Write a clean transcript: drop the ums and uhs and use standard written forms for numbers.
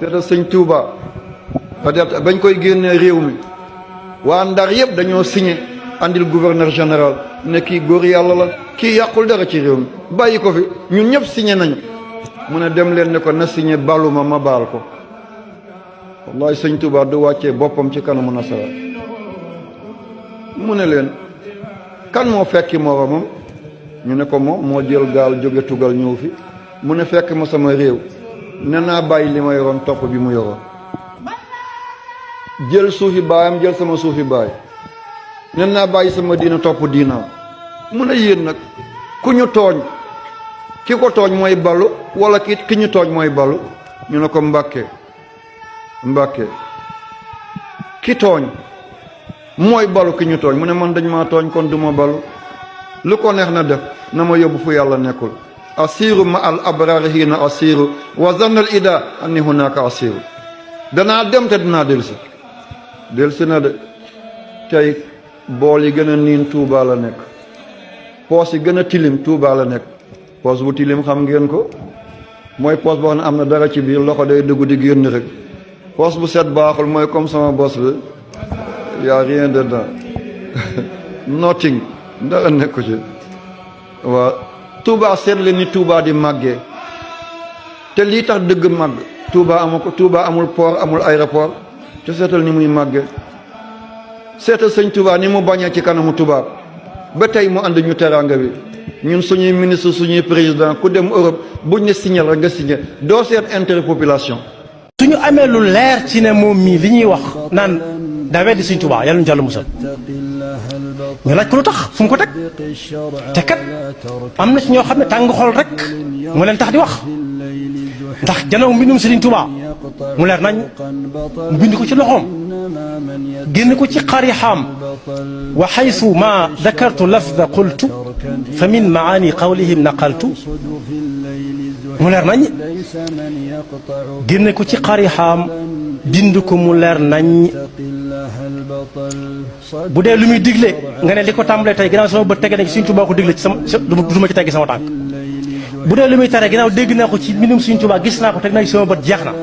seetal sëñ Touba peut-être bañ koy génnee réew mi waa Ndar yëpp dañoo signé andil gouverneur général ne kii góor yàlla la kii yàqul dara ci réew mi bàyyi ko fi ñun ñëpp signé nañu mu ne dem leen ne ko na signé baluma ma baal ko wallahi sëñ Touba du wàccee boppam ci kanamu nasaraan mu ne leen kan moo fekki moromam ñu ne ko moom moo jël gaal jóge tugal ñëw fi mu ne fekk ma sama réew ne naa bàyyi li ma yoroon topp bi mu yoroon jël suufi baayam jël sama suufi baay ne naa bàyyi sama diina topp diinaam mu ne yéen nag ku ñu tooñ ki ko tooñ mooy ballu wala ki ñu tooñ mooy ballu ñu ne ko Mbàkke ki tooñ mooy balu ki ñu tooñ mu ne man dañ maa tooñ kon du ma balu lu ko neex na def na ma yóbbu fu yàlla nekkul asiru ma al abrari hiina asiru wa zannal ida anni hunaka asiru danaa dem te dinaa delsi na de tey bool yi gën a niin Tuuba la nekk poos yi gën a tilim Tuuba la nekk poos bu tilim xam ngeen ko mooy poos boo xam ne am na dara ci biir loxo day dugg di génn rek poos bu set baaxul mooy comme sama bos bi y a rien dedans nothing dara nekku ci waaw Touba seetle ni Touba di màggee te lii tax dëgg màgg Touba amul port amul aéroport te seetal ni muy màggee seetal sëñ Touba ni mu bañee ci kanamu tubaab ba tey mu ànd ñu teraanga bi ñun suñuy ministre suñuy président ku dem Europe buñ ne signal rek nga signé doo seet intérêt population. suñu amee lu leer ci ne moom mii li ñuy wax naan daa weddi sëñ Touba yàlla ñu jàll musal ñu laaj ko lu tax fu mu ko teg te kat am na ci ñoo xam ne tàng xol rek mu leen tax di wax ndax janoo mbindum sëriñ Touba mu leer nañ mu bind ko ci loxoom génn ko ci xarixaam wa xaysu ma dakartu lafda qultu fa min maani qawlihim naqaltu mu leer nañ génn ko ci xarixaam bind ko mu leer nañ bu dee lu muy digle nga ne li ko tàmbalee tey ginnaaw sama bët tege na ci Sëriñ Tuubaa ko digle ci sama du ma ci teggi sama tànk bu dee lu muy tere ginnaaw dégg naa ko ci mbindum Sëriñ Tuubaa gis naa ko teg na ci sama bët jeex na